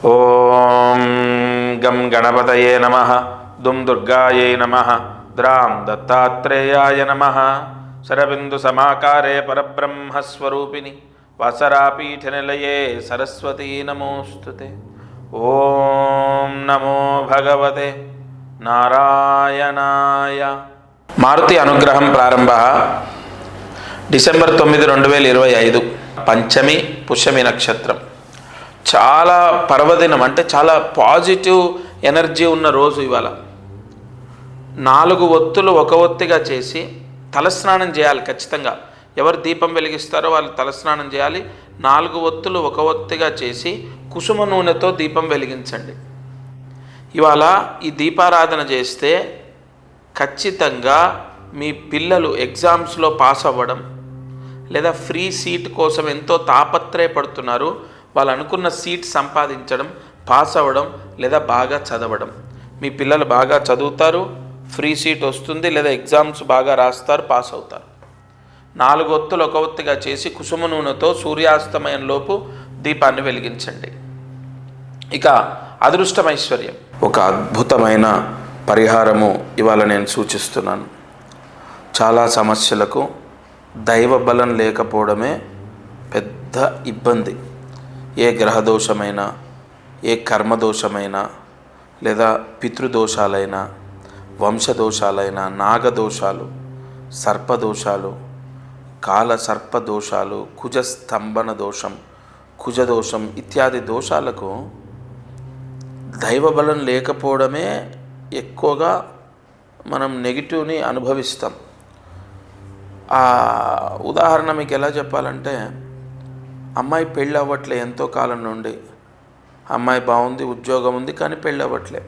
ఓం గం గణపతయే నమః దుం దుర్గాయై నమః ద్రాం దత్తాత్రేయాయ నమః శరబిందు సమాకారే పరబ్రహ్మస్వరూపిణి వాసరాపీఠనిలయే సరస్వతీ నమోస్తుతే. ఓం నమో భగవతే నారాయణాయ. మారుతి అనుగ్రహం ప్రారంభ డిసెంబర్ 9, 2025 పంచమి పుష్యమి నక్షత్రం. చాలా పర్వదినం, అంటే చాలా పాజిటివ్ ఎనర్జీ ఉన్న రోజు ఇవాళ. 4 ఒత్తులు ఒక ఒత్తిగా చేసి తలస్నానం చేయాలి ఖచ్చితంగా. ఎవరు దీపం వెలిగిస్తారో వాళ్ళు తలస్నానం చేయాలి. 4 ఒత్తులు ఒక ఒత్తిగా చేసి కుసుమ నూనెతో దీపం వెలిగించండి. ఇవాళ ఈ దీపారాధన చేస్తే ఖచ్చితంగా మీ పిల్లలు ఎగ్జామ్స్లో పాస్ అవ్వడం, లేదా ఫ్రీ సీట్ కోసం ఎంతో తాపత్రయపడుతున్నారు, వాళ్ళు అనుకున్న సీట్ సంపాదించడం, పాస్ అవ్వడం, లేదా బాగా చదవడం. మీ పిల్లలు బాగా చదువుతారు, ఫ్రీ సీట్ వస్తుంది, లేదా ఎగ్జామ్స్ బాగా రాస్తారు, పాస్ అవుతారు. 4 ఒత్తులు ఒక ఒత్తిగా చేసి కుసుమ నూనెతో సూర్యాస్తమయంలోపు దీపాన్ని వెలిగించండి. ఇక అదృష్టమైశ్వర్యం, ఒక అద్భుతమైన పరిహారము ఇవాళ నేను సూచిస్తున్నాను. చాలా సమస్యలకు దైవ బలం లేకపోవడమే పెద్ద ఇబ్బంది. ఏ గ్రహదోషమైనా, ఏ కర్మదోషమైనా, లేదా పితృదోషాలైనా, వంశదోషాలైనా, నాగదోషాలు, సర్పదోషాలు, కాల సర్పదోషాలు, కుజస్తంభన దోషం, కుజదోషం ఇత్యాది దోషాలకు దైవబలం లేకపోవడమే ఎక్కువగా మనం నెగిటివ్ని అనుభవిస్తాం. ఉదాహరణ మీకు ఎలా చెప్పాలంటే, అమ్మాయి పెళ్ళి అవ్వట్లే ఎంతో కాలం నుండి. అమ్మాయి బాగుంది, ఉద్యోగం ఉంది, కానీ పెళ్ళి అవ్వట్లే.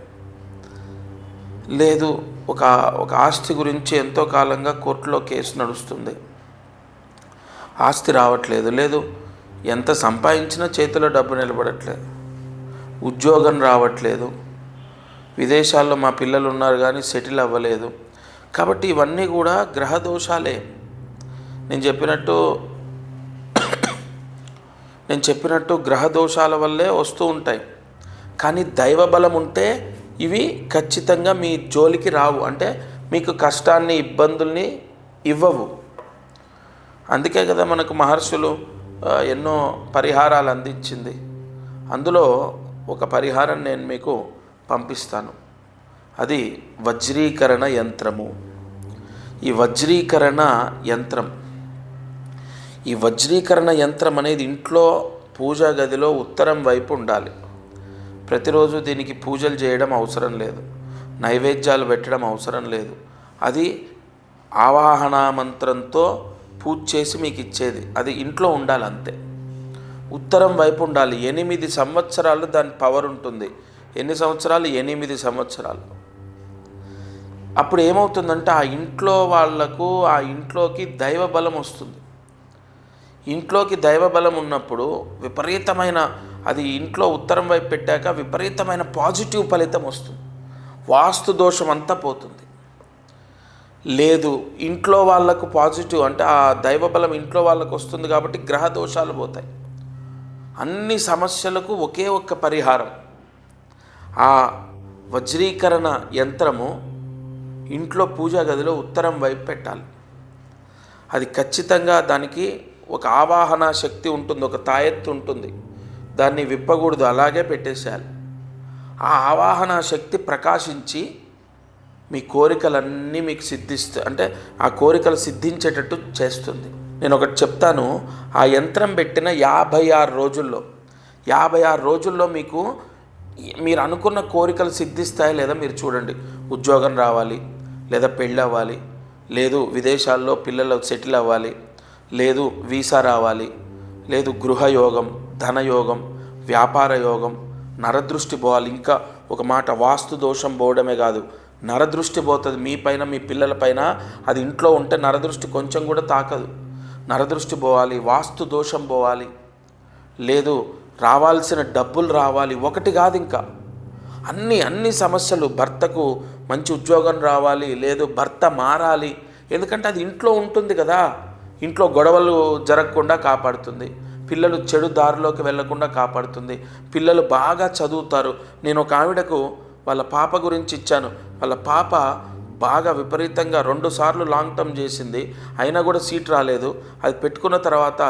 లేదు, ఒక ఆస్తి గురించి ఎంతో కాలంగా కోర్టులో కేసు నడుస్తుంది, ఆస్తి రావట్లేదు. లేదు, ఎంత సంపాదించినా చేతిలో డబ్బు నిలబడట్లేదు, ఉద్యోగం రావట్లేదు, విదేశాల్లో మా పిల్లలు ఉన్నారు కానీ సెటిల్ అవ్వలేదు. కాబట్టి ఇవన్నీ కూడా గ్రహదోషాలే. నేను చెప్పినట్టు గ్రహదోషాల వల్లే వస్తూ ఉంటాయి. కానీ దైవబలం ఉంటే ఇవి ఖచ్చితంగా మీ జోలికి రావు, అంటే మీకు కష్టాన్ని, ఇబ్బందుల్ని ఇవ్వవు. అందుకే కదా మనకు మహర్షులు ఎన్నో పరిహారాలు అందించింది. అందులో ఒక పరిహారం నేను మీకు పంపిస్తాను. అది వజ్రీకరణ యంత్రము. ఈ వజ్రీకరణ యంత్రం అనేది ఇంట్లో పూజా గదిలో ఉత్తరం వైపు ఉండాలి. ప్రతిరోజు దీనికి పూజలు చేయడం అవసరం లేదు, నైవేద్యాలు పెట్టడం అవసరం లేదు. అది ఆవాహన మంత్రంతో పూజ చేసి మీకు ఇచ్చేది. అది ఇంట్లో ఉండాలి అంతే. ఉత్తరం వైపు ఉండాలి. 8 సంవత్సరాలు దాని పవర్ ఉంటుంది. ఎన్ని సంవత్సరాలు? 8 సంవత్సరాలు. అప్పుడు ఏమవుతుందంటే ఆ ఇంట్లో వాళ్లకు, ఆ ఇంట్లోకి దైవ బలం వస్తుంది. ఇంట్లోకి దైవ బలం ఉన్నప్పుడు విపరీతమైన, అది ఇంట్లో ఉత్తరం వైపు పెట్టాక విపరీతమైన పాజిటివ్ ఫలితం వస్తుంది. వాస్తు దోషం అంతా పోతుంది. లేదు, ఇంట్లో వాళ్లకు పాజిటివ్, అంటే ఆ దైవ బలం ఇంట్లో వాళ్ళకు వస్తుంది కాబట్టి గ్రహ దోషాలు పోతాయి. అన్ని సమస్యలకు ఒకే ఒక్క పరిహారం. ఆ వజ్రీకరణ యంత్రము ఇంట్లో పూజా గదిలో ఉత్తరం వైపు పెట్టాలి. అది ఖచ్చితంగా దానికి ఒక ఆవాహన శక్తి ఉంటుంది, ఒక తాయెత్తు ఉంటుంది. దాన్ని విప్పకూడదు, అలాగే పెట్టేసేయాలి. ఆ ఆవాహన శక్తి ప్రకాశించి మీ కోరికలన్నీ మీకు సిద్ధిస్తాయి, అంటే ఆ కోరికలు సిద్ధించేటట్టు చేస్తుంది. నేను ఒకటి చెప్తాను. ఆ యంత్రం పెట్టిన 56 రోజుల్లో మీకు మీరు అనుకున్న కోరికలు సిద్ధిస్తాయి లేదా మీరు చూడండి. ఉద్యోగం రావాలి, లేదా పెళ్ళి అవ్వాలి, లేదు విదేశాల్లో పిల్లలు సెటిల్ అవ్వాలి, లేదు వీసా రావాలి, లేదు గృహయోగం, ధనయోగం, వ్యాపార యోగం, నరదృష్టి పోవాలి. ఇంకా ఒక మాట, వాస్తు దోషం పోవడమే కాదు, నరదృష్టి పోతుంది మీ పైన, మీ పిల్లల పైన. అది ఇంట్లో ఉంటే నరదృష్టి కొంచెం కూడా తాకదు. నరదృష్టి పోవాలి, వాస్తు దోషం పోవాలి, లేదు రావాల్సిన డబ్బులు రావాలి. ఒకటి కాదు, ఇంకా అన్ని సమస్యలు. భర్తకు మంచి ఉద్యోగం రావాలి, లేదు భర్త మారాలి. ఎందుకంటే అది ఇంట్లో ఉంటుంది కదా, ఇంట్లో గొడవలు జరగకుండా కాపాడుతుంది. పిల్లలు చెడు దారిలోకి వెళ్లకుండా కాపాడుతుంది. పిల్లలు బాగా చదువుతారు. నేను ఒక ఆవిడకు వాళ్ళ పాప గురించి ఇచ్చాను. వాళ్ళ పాప బాగా విపరీతంగా 2 సార్లు లాంగ్ టర్మ్ చేసింది, అయినా కూడా సీట్ రాలేదు. అది పెట్టుకున్న తర్వాత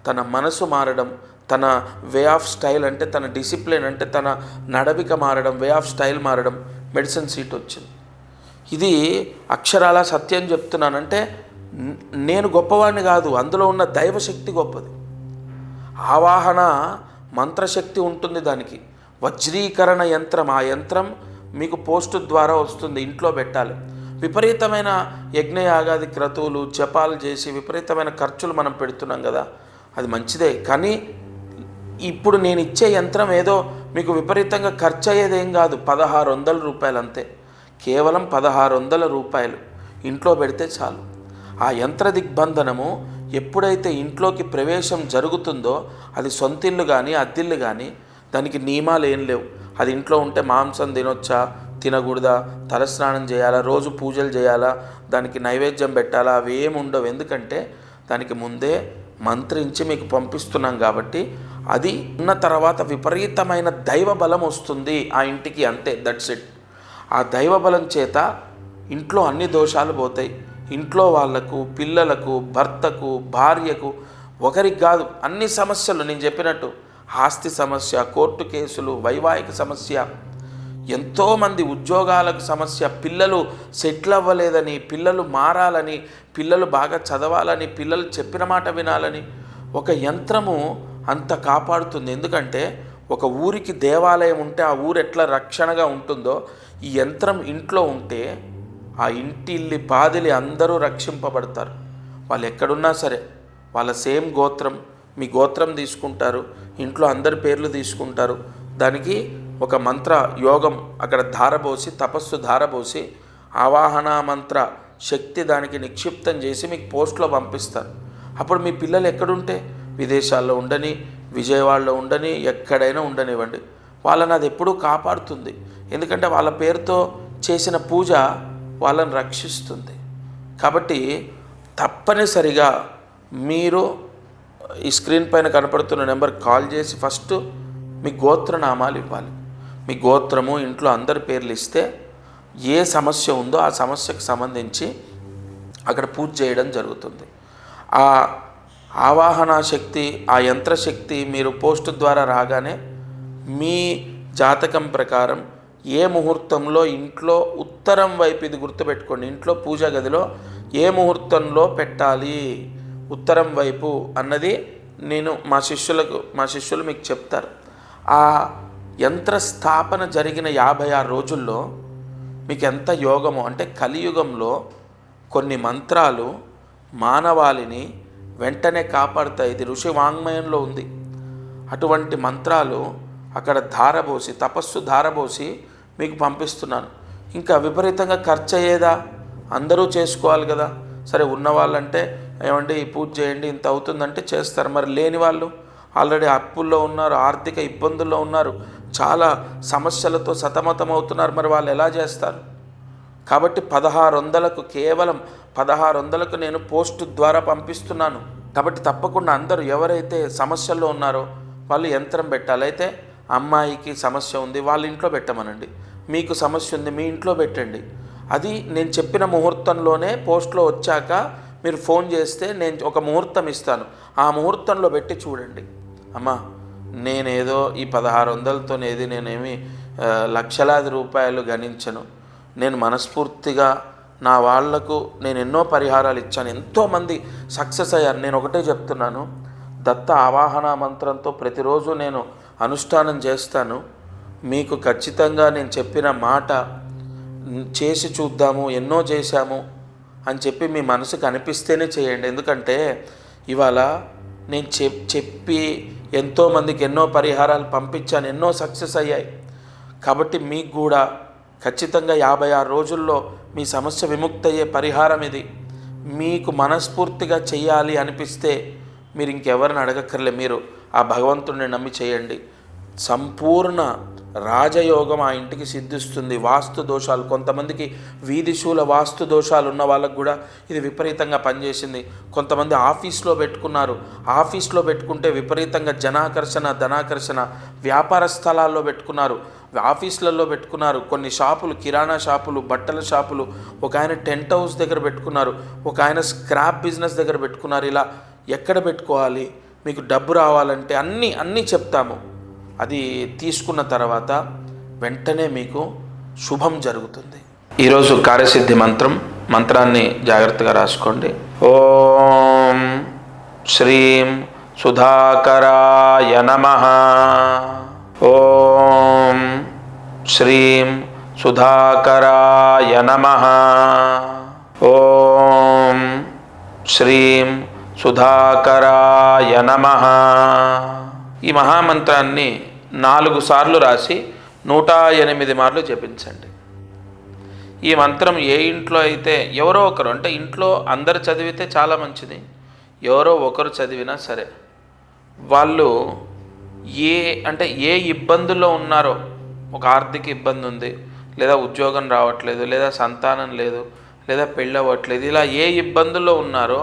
తన మనసు మారడం, తన వే ఆఫ్ స్టైల్ అంటే తన డిసిప్లిన్ అంటే తన నడవిక మారడం, వే ఆఫ్ స్టైల్ మారడం, మెడిసిన్ సీట్ వచ్చింది. ఇది అక్షరాల సత్యం చెప్తున్నానంటే నేను గొప్పవాడిని కాదు, అందులో ఉన్న దైవశక్తి గొప్పది. ఆవాహన మంత్రశక్తి ఉంటుంది దానికి. వజ్రీకరణ యంత్రం, ఆ యంత్రం మీకు పోస్టు ద్వారా వస్తుంది, ఇంట్లో పెట్టాలి. విపరీతమైన యజ్ఞయాగాది క్రతువులు జపాలు చేసి విపరీతమైన ఖర్చులు మనం పెడుతున్నాం కదా, అది మంచిదే. కానీ ఇప్పుడు నేను ఇచ్చే యంత్రం ఏదో మీకు విపరీతంగా ఖర్చు అయ్యేదేం కాదు, 1600 రూపాయలు అంతే. కేవలం 1600 రూపాయలు ఇంట్లో పెడితే చాలు. ఆ యంత్ర దిగ్బంధనము ఎప్పుడైతే ఇంట్లోకి ప్రవేశం జరుగుతుందో, అది సొంతిల్లు కానీ అద్దిల్లు కానీ దానికి నియమాలు ఏం లేవు. అది ఇంట్లో ఉంటే మాంసం తినొచ్చా తినకూడదా, తలస్నానం చేయాలా, రోజు పూజలు చేయాలా, దానికి నైవేద్యం పెట్టాలా, అవి ఏమి ఉండవు. ఎందుకంటే దానికి ముందే మంత్రించి మీకు పంపిస్తున్నాం కాబట్టి అది ఉన్న తర్వాత విపరీతమైన దైవ బలం వస్తుంది ఆ ఇంటికి, అంతే, దట్స్ ఇట్. ఆ దైవ బలం చేత ఇంట్లో అన్ని దోషాలు పోతాయి. ఇంట్లో వాళ్లకు, పిల్లలకు, భర్తకు, భార్యకు, ఒకరికి కాదు అన్ని సమస్యలు నేను చెప్పినట్టు, ఆస్తి సమస్య, కోర్టు కేసులు, వైవాహిక సమస్య, ఎంతోమంది ఉద్యోగాలకు సమస్య, పిల్లలు సెటిల్ అవ్వలేదని, పిల్లలు మారాలని, పిల్లలు బాగా చదవాలని, పిల్లలు చెప్పిన మాట వినాలని ఒక యంత్రము అంత కాపాడుతుంది. ఎందుకంటే ఒక ఊరికి దేవాలయం ఉంటే ఆ ఊరు ఎట్లా రక్షణగా ఉంటుందో, ఈ యంత్రం ఇంట్లో ఉంటే ఆ ఇంటిల్లి పాదిలి అందరూ రక్షింపబడతారు. వాళ్ళు ఎక్కడున్నా సరే, వాళ్ళ సేమ్ గోత్రం, మీ గోత్రం తీసుకుంటారు, ఇంట్లో అందరి పేర్లు తీసుకుంటారు. దానికి ఒక మంత్ర యోగం అక్కడ ధారబోసి, తపస్సు ధారబోసి, ఆవాహన మంత్ర శక్తి దానికి నిక్షిప్తం చేసి మీకు పోస్ట్లో పంపిస్తారు. అప్పుడు మీ పిల్లలు ఎక్కడుంటే, విదేశాల్లో ఉండని, విజయవాడలో ఉండని, ఎక్కడైనా ఉండనివ్వండి, వాళ్ళని అది ఎప్పుడూ కాపాడుతుంది. ఎందుకంటే వాళ్ళ పేరుతో చేసిన పూజ వాళ్ళని రక్షిస్తుంది. కాబట్టి తప్పనిసరిగా మీరు ఈ స్క్రీన్ పైన కనపడుతున్న నెంబర్కి కాల్ చేసి ఫస్ట్ మీ గోత్రనామాలు ఇవ్వాలి. మీ గోత్రము, ఇంట్లో అందరి పేర్లు ఇస్తే ఏ సమస్య ఉందో ఆ సమస్యకు సంబంధించి అక్కడ పూజ చేయడం జరుగుతుంది. ఆ ఆవాహన శక్తి, ఆ యంత్రశక్తి మీరు పోస్టు ద్వారా రాగానే మీ జాతకం ప్రకారం ఏ ముహూర్తంలో ఇంట్లో ఉత్తరం వైపు, ఇది గుర్తుపెట్టుకోండి, ఇంట్లో పూజా గదిలో ఏ ముహూర్తంలో పెట్టాలి ఉత్తరం వైపు అన్నది నేను మా శిష్యులు మీకు చెప్తారు. ఆ యంత్ర స్థాపన జరిగిన 56 రోజుల్లో మీకు ఎంత యోగమో, అంటే కలియుగంలో కొన్ని మంత్రాలు మానవాళిని వెంటనే కాపాడుతాయి. ఇది ఋషి వాంగ్మయంలో ఉంది. అటువంటి మంత్రాలు అక్కడ ధారబోసి, తపస్సు ధారబోసి మీకు పంపిస్తున్నాను. ఇంకా విపరీతంగా ఖర్చు అయ్యేదా, అందరూ చేసుకోవాలి కదా. సరే, ఉన్నవాళ్ళంటే ఏమంటే ఈ పూజ చేయండి ఇంత అవుతుందంటే చేస్తారు. మరి లేని వాళ్ళు ఆల్రెడీ అప్పుల్లో ఉన్నారు, ఆర్థిక ఇబ్బందుల్లో ఉన్నారు, చాలా సమస్యలతో సతమతం అవుతున్నారు, మరి వాళ్ళు ఎలా చేస్తారు? కాబట్టి 1600కు, కేవలం 1600కు నేను పోస్టు ద్వారా పంపిస్తున్నాను. కాబట్టి తప్పకుండా అందరూ ఎవరైతే సమస్యల్లో ఉన్నారో వాళ్ళు యంత్రం పెట్టాలి. అయితే అమ్మాయికి సమస్య ఉంది, వాళ్ళ ఇంట్లో పెట్టమనండి. మీకు సమస్య ఉంది, మీ ఇంట్లో పెట్టండి. అది నేను చెప్పిన ముహూర్తంలోనే పోస్ట్లో వచ్చాక మీరు ఫోన్ చేస్తే నేను ఒక ముహూర్తం ఇస్తాను, ఆ ముహూర్తంలో పెట్టి చూడండి. అమ్మా, నేనేదో ఈ 1600తోనేది నేనేమి లక్షలాది రూపాయలు గణించను. నేను మనస్ఫూర్తిగా నా వాళ్లకు నేను ఎన్నో పరిహారాలు ఇచ్చాను, ఎంతోమంది సక్సెస్ అయ్యారు. నేను ఒకటే చెప్తున్నాను, దత్త ఆవాహన మంత్రంతో ప్రతిరోజు నేను అనుష్ఠానం చేస్తాను. మీకు ఖచ్చితంగా నేను చెప్పిన మాట చేసి చూద్దాము, ఎన్నో చేశాము అని చెప్పి మీ మనసుకు అనిపిస్తేనే చేయండి. ఎందుకంటే ఇవాళ నేను చెప్పి ఎంతోమందికి ఎన్నో పరిహారాలు పంపించాను, ఎన్నో సక్సెస్ అయ్యాయి. కాబట్టి మీకు కూడా ఖచ్చితంగా 56 రోజుల్లో మీ సమస్య విముక్తి అయ్యే పరిహారం ఇది. మీకు మనస్ఫూర్తిగా చేయాలి అనిపిస్తే మీరు ఇంకెవరిని అడగక్కర్లే, మీరు ఆ భగవంతుడిని నమ్మి చేయండి. సంపూర్ణ రాజయోగం ఆ ఇంటికి సిద్ధిస్తుంది. వాస్తు దోషాలు, కొంతమందికి వీధిశూల వాస్తు దోషాలు ఉన్న వాళ్ళకు కూడా ఇది విపరీతంగా పనిచేసింది. కొంతమంది ఆఫీస్లో పెట్టుకున్నారు, ఆఫీస్లో పెట్టుకుంటే విపరీతంగా జనాకర్షణ ధనాకర్షణ. వ్యాపార స్థలాల్లో పెట్టుకున్నారు, ఆఫీసులలో పెట్టుకున్నారు. కొన్ని షాపులు, కిరాణా షాపులు, బట్టల షాపులు, ఒక ఆయన టెంట్ హౌస్ దగ్గర పెట్టుకున్నారు, ఒక ఆయన స్క్రాప్ బిజినెస్ దగ్గర పెట్టుకున్నారు. ఇలా ఎక్కడ పెట్టుకోవాలి, మీకు డబ్బు రావాలంటే అన్నీ చెప్తాము. అది తీసుకున్న తర్వాత వెంటనే మీకు శుభం జరుగుతుంది. ఈరోజు కార్యసిద్ధి మంత్రాన్ని జాగ్రత్తగా రాసుకోండి. ఓం శ్రీం సుధాకరాయ నమః. ఓం శ్రీం సుధాకరాయ నమః. ఓం శ్రీం సుధాకరాయ నమః. ఈ మహామంత్రాన్ని 4 సార్లు రాసి 108 మార్లు జపించండి. ఈ మంత్రం ఏ ఇంట్లో అయితే ఎవరో ఒకరు, అంటే ఇంట్లో అందరు చదివితే చాలా మంచిది, ఎవరో ఒకరు చదివినా సరే, వాళ్ళు ఏ ఇబ్బందుల్లో ఉన్నారో, ఒక ఆర్థిక ఇబ్బంది ఉంది, లేదా ఉద్యోగం రావట్లేదు, లేదా సంతానం లేదు, లేదా పెళ్ళి అవ్వట్లేదు, ఇలా ఏ ఇబ్బందుల్లో ఉన్నారో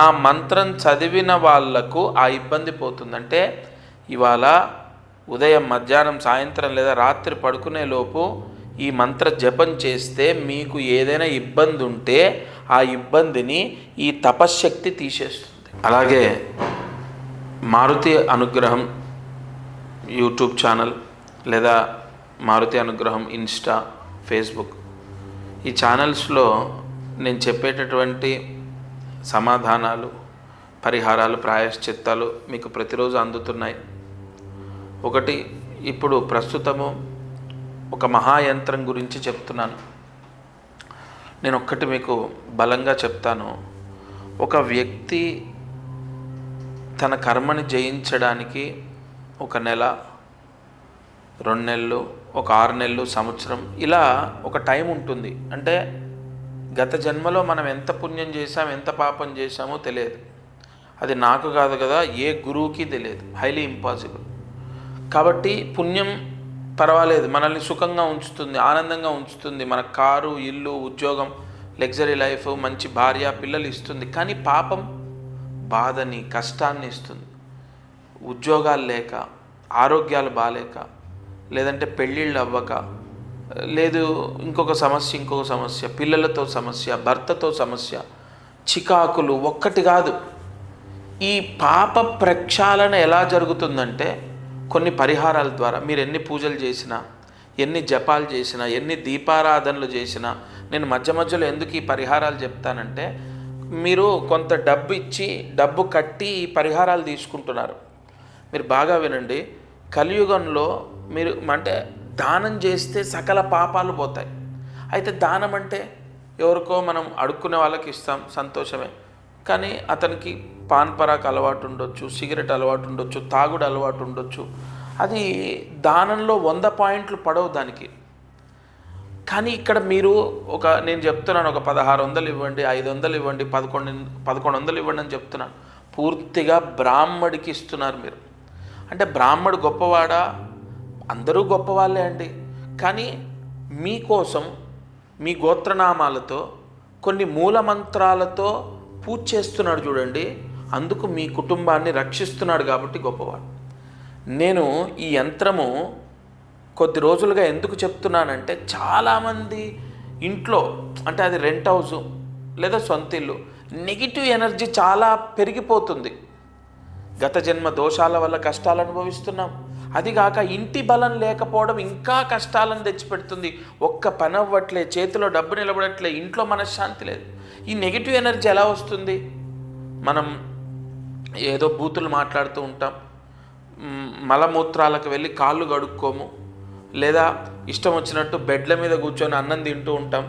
ఆ మంత్రం చదివిన వాళ్లకు ఆ ఇబ్బంది పోతుందంటే ఇవాళ ఉదయం, మధ్యాహ్నం, సాయంత్రం లేదా రాత్రి పడుకునే లోపు ఈ మంత్ర జపం చేస్తే మీకు ఏదైనా ఇబ్బంది ఉంటే ఆ ఇబ్బందిని ఈ తపశ్శక్తి తీసేస్తుంది. అలాగే మారుతి అనుగ్రహం యూట్యూబ్ ఛానల్ లేదా మారుతి అనుగ్రహం ఇన్స్టా, ఫేస్బుక్, ఈ ఛానల్స్లో నేను చెప్పేటటువంటి సమాధానాలు, పరిహారాలు, ప్రాయశ్చిత్తాలు మీకు ప్రతిరోజు అందుతున్నాయి. ఒకటి, ఇప్పుడు ప్రస్తుతము ఒక మహాయంత్రం గురించి చెప్తున్నాను. నేను ఒక్కటి మీకు బలంగా చెప్తాను. ఒక వ్యక్తి తన కర్మని జయించడానికి 1 నెల, 2 నెలలు, ఒక 6 నెలలు, సంవత్సరం, ఇలా ఒక టైం ఉంటుంది. అంటే గత జన్మలో మనం ఎంత పుణ్యం చేశాం, ఎంత పాపం చేశామో తెలియదు. అది నాకు కాదు కదా, ఏ గురువుకి తెలియదు, హైలీ ఇంపాసిబుల్. కాబట్టి పుణ్యం పర్వాలేదు, మనల్ని సుఖంగా ఉంచుతుంది, ఆనందంగా ఉంచుతుంది, మన కారు, ఇల్లు, ఉద్యోగం, లగ్జరీ లైఫ్, మంచి భార్య, పిల్లలు ఇస్తుంది. కానీ పాపం బాధని, కష్టాన్ని ఇస్తుంది. ఉద్యోగాలు లేక, ఆరోగ్యాలు బాలేక, లేదంటే పెళ్ళిళ్ళు అవ్వక, లేదు ఇంకొక సమస్య, పిల్లలతో సమస్య, భర్తతో సమస్య, చికాకులు, ఒక్కటి కాదు. ఈ పాప ప్రక్షాళన ఎలా జరుగుతుందంటే కొన్ని పరిహారాల ద్వారా. మీరు ఎన్ని పూజలు చేసినా, ఎన్ని జపాలు చేసినా, ఎన్ని దీపారాధనలు చేసినా, నేను మధ్యలో ఎందుకు ఈ పరిహారాలు చెప్తానంటే, మీరు కొంత డబ్బు ఇచ్చి, డబ్బు కట్టి ఈ పరిహారాలు తీసుకుంటున్నారు. మీరు బాగా వినండి. కలియుగంలో మీరు అంటే దానం చేస్తే సకల పాపాలు పోతాయి. అయితే దానం అంటే ఎవరికో మనం అడుక్కునే వాళ్ళకి ఇస్తాం, సంతోషమే. కానీ అతనికి పాన్ పరాక్ అలవాటు ఉండొచ్చు, సిగరెట్ అలవాటు ఉండొచ్చు, తాగుడు అలవాటు ఉండొచ్చు. అది దానంలో 100 పాయింట్లు పడవు దానికి. కానీ ఇక్కడ మీరు నేను చెప్తున్నాను, ఒక 1600 ఇవ్వండి, 500 ఇవ్వండి, 1100 ఇవ్వండి అని చెప్తున్నాను. పూర్తిగా బ్రాహ్మడికి ఇస్తున్నారు మీరు. అంటే బ్రాహ్మడు గొప్పవాడా? అందరూ గొప్పవాళ్ళే అండి. కానీ మీకోసం మీ గోత్రనామాలతో, కొన్ని మూలమంత్రాలతో పూజ చేస్తున్నాడు చూడండి. అందుకు మీ కుటుంబాన్ని రక్షిస్తున్నాడు కాబట్టి గొప్పవాడు. నేను ఈ యంత్రము కొద్ది రోజులుగా ఎందుకు చెప్తున్నానంటే, చాలామంది ఇంట్లో, అంటే అది రెంట్ హౌసు లేదా సొంత ఇల్లు, నెగిటివ్ ఎనర్జీ చాలా పెరిగిపోతుంది. గత జన్మ దోషాల వల్ల కష్టాలు అనుభవిస్తున్నాం. అదిగాక ఇంటి బలం లేకపోవడం ఇంకా కష్టాలను తెచ్చిపెడుతుంది. ఒక్క పని అవ్వట్లే, చేతిలో డబ్బు నిలబడట్లే, ఇంట్లో మనశ్శాంతి లేదు. ఈ నెగిటివ్ ఎనర్జీ ఎలా వస్తుంది? మనం ఏదో బూతులు మాట్లాడుతూ ఉంటాం, మలమూత్రాలకు వెళ్ళి కాళ్ళు కడుక్కోము, లేదా ఇష్టం వచ్చినట్టు బెడ్ల మీద కూర్చొని అన్నం తింటూ ఉంటాం,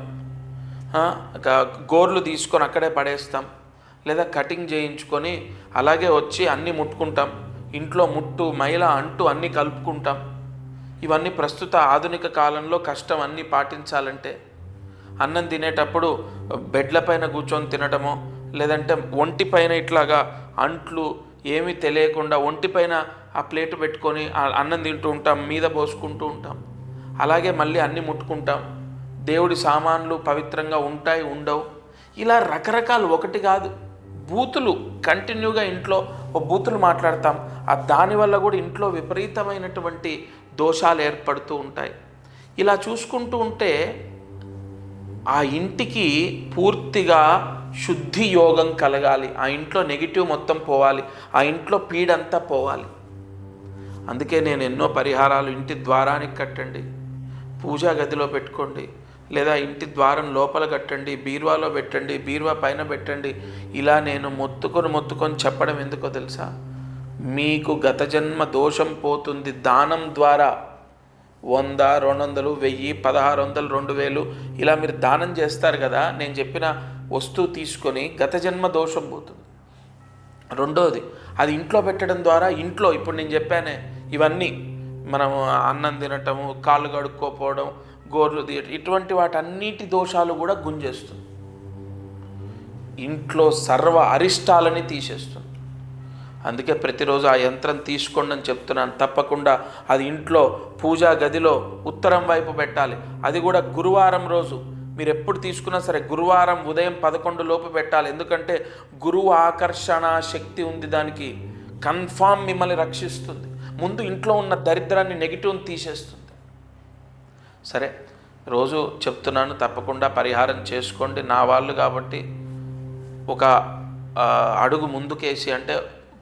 గోర్లు తీసుకొని అక్కడే పడేస్తాం, లేదా కటింగ్ చేయించుకొని అలాగే వచ్చి అన్నీ ముట్టుకుంటాం, ఇంట్లో ముట్టు మైల అంటూ అన్నీ కలుపుకుంటాం. ఇవన్నీ ప్రస్తుత ఆధునిక కాలంలో కష్టం. అన్నీ పాటించాలంటే అన్నం తినేటప్పుడు బెడ్లపైన కూర్చొని తినటమో, లేదంటే ఒంటిపైన ఇట్లాగా అంట్లు ఏమీ తెలియకుండా ఒంటిపైన ఆ ప్లేట్ పెట్టుకొని అన్నం తింటూ ఉంటాం, మీద పోసుకుంటూ ఉంటాం. అలాగే మళ్ళీ అన్నీ ముట్టుకుంటాం. దేవుడి సామాన్లు పవిత్రంగా ఉంటాయి, ఉండవు. ఇలా రకరకాలు, ఒకటి కాదు, బూతులు కంటిన్యూగా ఇంట్లో బూతులు మాట్లాడతాం. దానివల్ల కూడా ఇంట్లో విపరీతమైనటువంటి దోషాలు ఏర్పడుతూ ఉంటాయి. ఇలా చూసుకుంటూ ఉంటే ఆ ఇంటికి పూర్తిగా శుద్ధి యోగం కలగాలి. ఆ ఇంట్లో నెగిటివ్ మొత్తం పోవాలి, ఆ ఇంట్లో పీడంతా పోవాలి. అందుకే నేను ఎన్నో పరిహారాలు, ఇంటి ద్వారానికి కట్టండి, పూజా గదిలో పెట్టుకోండి, లేదా ఇంటి ద్వారం లోపల కట్టండి, బీరువాలో పెట్టండి, బీరువా పైన పెట్టండి. ఇలా నేను మొత్తుకొని చెప్పడం ఎందుకో తెలుసా? మీకు గత జన్మ దోషం పోతుంది. దానం ద్వారా 100, 200, 1000, 1600, 2000 ఇలా మీరు దానం చేస్తారు కదా, నేను చెప్పిన వస్తువు తీసుకొని గత జన్మ దోషం పోతుంది. రెండోది, అది ఇంట్లో పెట్టడం ద్వారా ఇంట్లో ఇప్పుడు నేను చెప్పానే ఇవన్నీ, మనం అన్నం తినటము, కాళ్ళు కడుక్కోపోవడం, గోర్లు తీయటం, ఇటువంటి వాటన్నిటి దోషాలు కూడా గుంజేస్తుంది. ఇంట్లో సర్వ అరిష్టాలని తీసేస్తుంది. అందుకే ప్రతిరోజు ఆ యంత్రం తీసుకోండి అని చెప్తున్నాను. తప్పకుండా అది ఇంట్లో పూజా గదిలో ఉత్తరం వైపు పెట్టాలి. అది కూడా గురువారం రోజు. మీరు ఎప్పుడు తీసుకున్నా సరే గురువారం ఉదయం 11 లోపు పెట్టాలి. ఎందుకంటే గురువు ఆకర్షణ శక్తి ఉంది దానికి. కన్ఫామ్ మిమ్మల్ని రక్షిస్తుంది. ముందు ఇంట్లో ఉన్న దరిద్రాన్ని, నెగిటివ్ని తీసేస్తుంది. సరే, రోజు చెప్తున్నాను, తప్పకుండా పరిహారం చేసుకోండి. నా వాళ్ళు కాబట్టి ఒక అడుగు ముందుకేసి, అంటే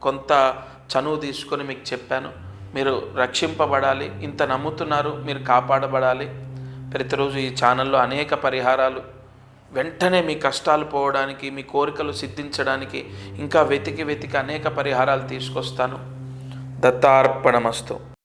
కొంత చనువు తీసుకొని మీకు చెప్పాను. మీరు రక్షింపబడాలి, ఇంత నమ్ముతున్నారు, మీరు కాపాడబడాలి. ప్రతిరోజు ఈ ఛానల్లో అనేక పరిహారాలు, వెంటనే మీ కష్టాలు పోవడానికి, మీ కోరికలు సిద్ధించడానికి ఇంకా వెతికి అనేక పరిహారాలు తీసుకొస్తాను. దత్తార్పణమస్తు.